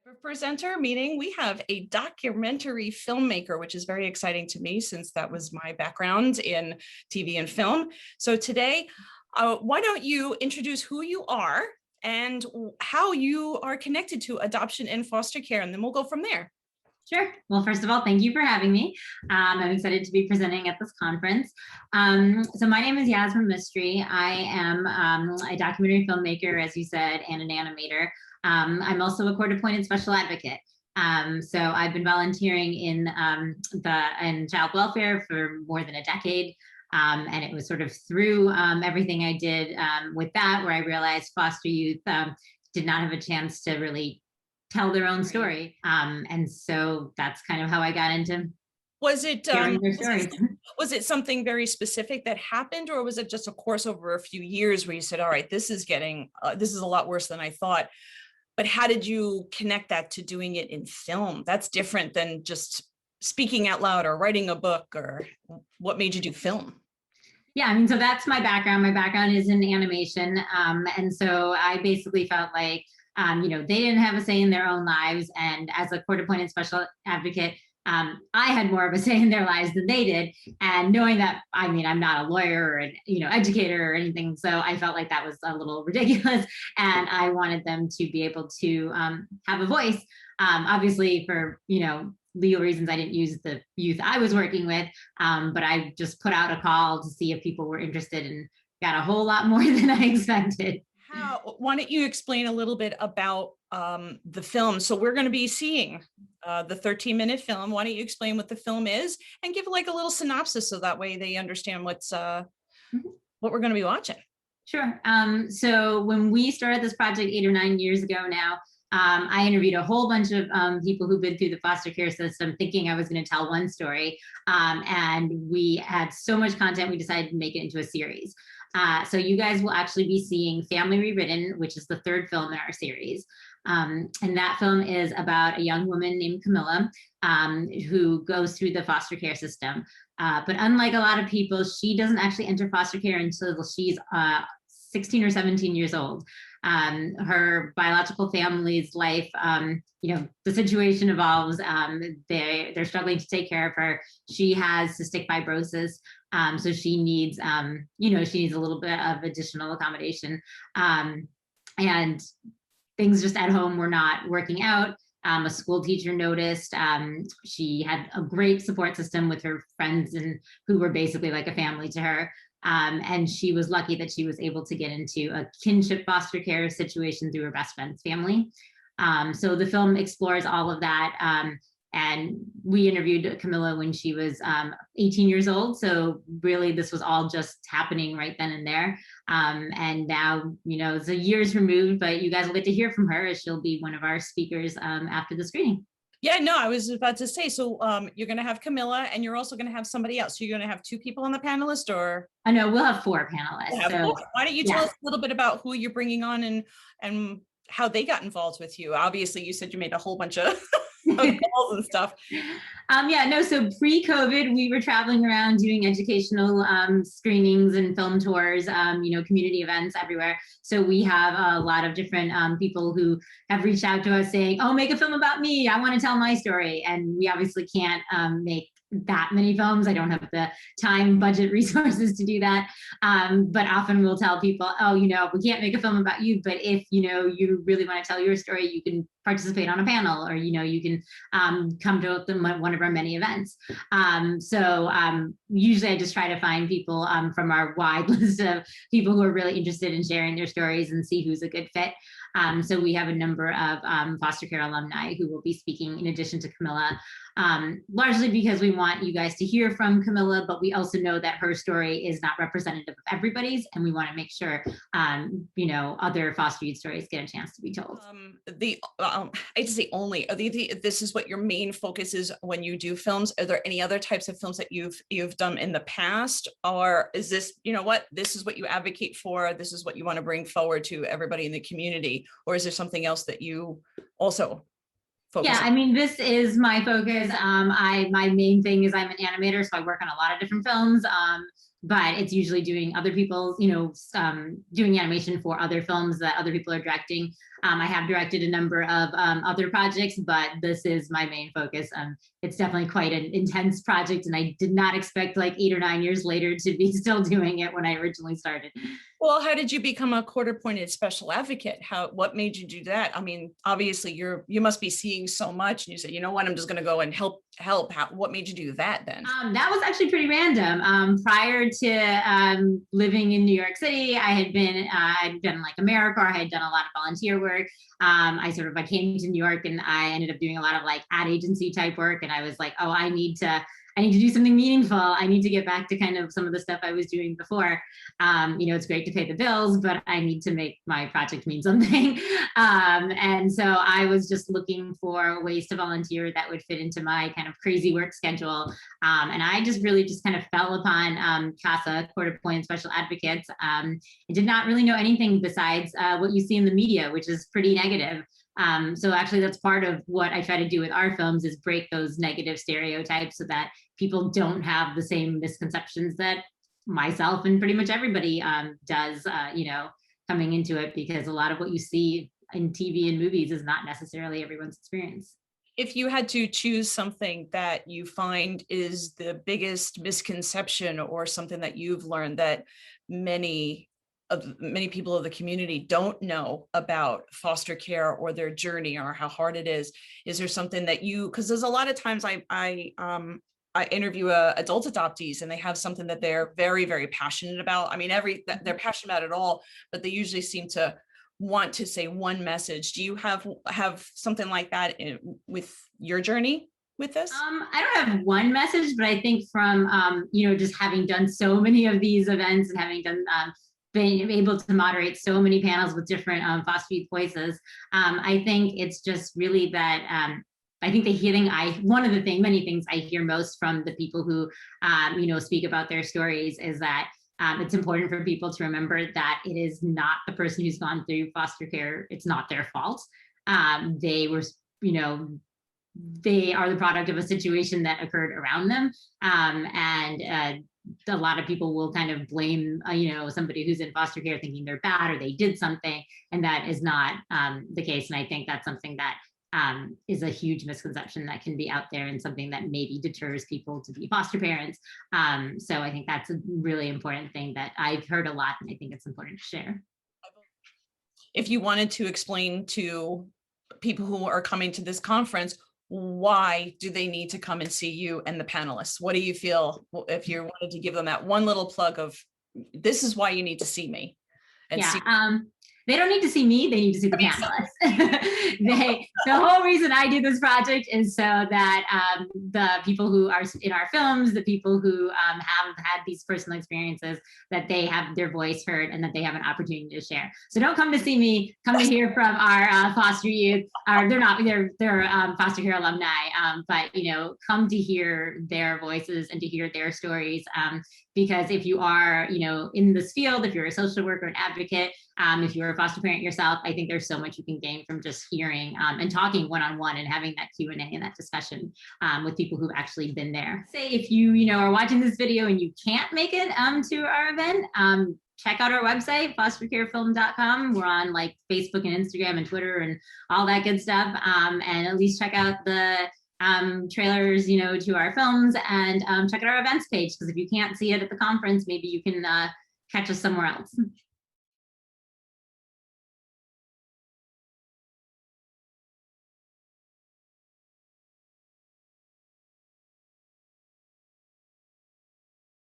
For presenter meeting, we have a documentary filmmaker, which is very exciting to me since that was my background in TV and film. So today, why don't you introduce who you are and how you are connected to adoption and foster care, and then we'll go from there. Sure. Well, first of all, thank you for having me. I'm excited to be presenting at this conference. So my name is Yasmin Mistry. I am a documentary filmmaker, as you said, and an animator. I'm also a court-appointed special advocate. So I've been volunteering in child welfare for more than a decade. And it was sort of through everything I did with that where I realized foster youth did not have a chance to really tell their own story. And so that's kind of how I got into sharing their stories. Was it something very specific that happened, or was it just a course over a few years where you said, all right, this is a lot worse than I thought? But how did you connect that to doing it in film? That's different than just speaking out loud or writing a book. Or what made you do film? Yeah, I mean, so that's my background. My background is in animation. And so I basically felt like, they didn't have a say in their own lives. And as a court-appointed special advocate, I had more of a say in their lives than they did. And knowing that, I'm not a lawyer or an educator or anything, so I felt like that was a little ridiculous. And I wanted them to be able to have a voice. Obviously, for legal reasons, I didn't use the youth I was working with, but I just put out a call to see if people were interested, and got a whole lot more than I expected. Why don't you explain a little bit about the film? So we're going to be seeing the 13-minute film. Why don't you explain what the film is and give like a little synopsis so that way they understand what we're going to be watching. Sure. So when we started this project 8 or 9 years ago now, I interviewed a whole bunch of people who've been through the foster care system, thinking I was going to tell one story. And we had so much content, we decided to make it into a series. So you guys will actually be seeing Family Rewritten, which is the third film in our series. And that film is about a young woman named Camilla, who goes through the foster care system. But unlike a lot of people, she doesn't actually enter foster care until she's 16 or 17 years old. Her biological family's life, the situation evolves. They're struggling to take care of her. She has cystic fibrosis. So she needs, she needs a little bit of additional accommodation. And things just at home were not working out. A school teacher noticed. She had a great support system with her friends and who were basically like a family to her. And she was lucky that she was able to get into a kinship foster care situation through her best friend's family. So the film explores all of that. And we interviewed Camilla when she was 18 years old. So really, this was all just happening right then and there. And now, it's a years removed, but you guys will get to hear from her as she'll be one of our speakers after the screening. Yeah, no, I was about to say, so you're going to have Camilla and you're also going to have somebody else. So you're going to have 2 people on the panelist, or? I know we'll have 4 panelists. So, why don't you tell us a little bit about who you're bringing on and how they got involved with you? Obviously, you said you made a whole bunch of calls and stuff. So pre-COVID, we were traveling around doing educational screenings and film tours, community events everywhere. So we have a lot of different people who have reached out to us saying, oh, make a film about me. I want to tell my story. And we obviously can't make that many films. I don't have the time, budget, resources to do that. But often we'll tell people, oh, we can't make a film about you, but if, you really want to tell your story, you can participate on a panel, or, you can come to one of our many events. Usually I just try to find people from our wide list of people who are really interested in sharing their stories and see who's a good fit. So we have a number of foster care alumni who will be speaking in addition to Camilla, largely because we want you guys to hear from Camilla, but we also know that her story is not representative of everybody's, and we want to make sure, other foster youth stories get a chance to be told. I'd say this is what your main focus is when you do films. Are there any other types of films that you've done in the past, or is this, this is what you advocate for? This is what you want to bring forward to everybody in the community, or is there something else that you also focus on? This is my focus. My main thing is I'm an animator, so I work on a lot of different films. but it's usually doing other people's, doing animation for other films that other people are directing. I have directed a number of other projects, but this is my main focus. It's definitely quite an intense project, and I did not expect like 8 or 9 years later to be still doing it when I originally started. Well, how did you become a court-appointed special advocate? What made you do that? I mean, obviously you must be seeing so much and you said, you know what, I'm just going to go and help. What made you do that then? That was actually pretty random. Prior to living in New York City, I'd done like AmeriCorps. I had done a lot of volunteer work. I came to New York and I ended up doing a lot of like ad agency type work. And I was like, oh, I need to do something meaningful. I need to get back to kind of some of the stuff I was doing before. It's great to pay the bills, but I need to make my project mean something. And so I was just looking for ways to volunteer that would fit into my kind of crazy work schedule. And I just really just kind of fell upon CASA, Court Appointed Special Advocates. I did not really know anything besides what you see in the media, which is pretty negative. So actually that's part of what I try to do with our films is break those negative stereotypes so that people don't have the same misconceptions that myself and pretty much everybody does, coming into it, because a lot of what you see in TV and movies is not necessarily everyone's experience. If you had to choose something that you find is the biggest misconception or something that you've learned that many people of the community don't know about foster care or their journey or how hard it is there something that because there's a lot of times I interview adult adoptees and they have something that they're very, very passionate about. I mean, they're passionate about it all, but they usually seem to want to say one message. Do you have something like that with your journey with this? I don't have one message, but I think from, just having done so many of these events and having done been able to moderate so many panels with different foster youth voices. I think it's just really that I think many things I hear most from the people who, speak about their stories is that it's important for people to remember that it is not the person who's gone through foster care. It's not their fault. They were, they are the product of a situation that occurred around them. And a lot of people will kind of blame, somebody who's in foster care thinking they're bad or they did something, and that is not the case. And I think that's something that is a huge misconception that can be out there and something that maybe deters people to be foster parents. So I think that's a really important thing that I've heard a lot, and I think it's important to share. If you wanted to explain to people who are coming to this conference, why do they need to come and see you and the panelists? What do you feel, if you wanted to give them that one little plug of, this is why you need to see me? And they don't need to see me, they need to see the panelists. The whole reason I do this project is so that the people who are in our films, the people who have had these personal experiences, that they have their voice heard and that they have an opportunity to share. So don't come to see me, come to hear from our foster youth. They're foster care alumni, but come to hear their voices and to hear their stories. Because if you are, in this field, if you're a social worker, an advocate, if you're a foster parent yourself, I think there's so much you can gain from just hearing and talking one-on-one and having that Q&A and that discussion with people who've actually been there. Say if you, are watching this video and you can't make it to our event, check out our website, fostercarefilm.com. We're on like Facebook and Instagram and Twitter and all that good stuff. And at least check out the trailers, to our films, and check out our events page, because if you can't see it at the conference, maybe you can catch us somewhere else.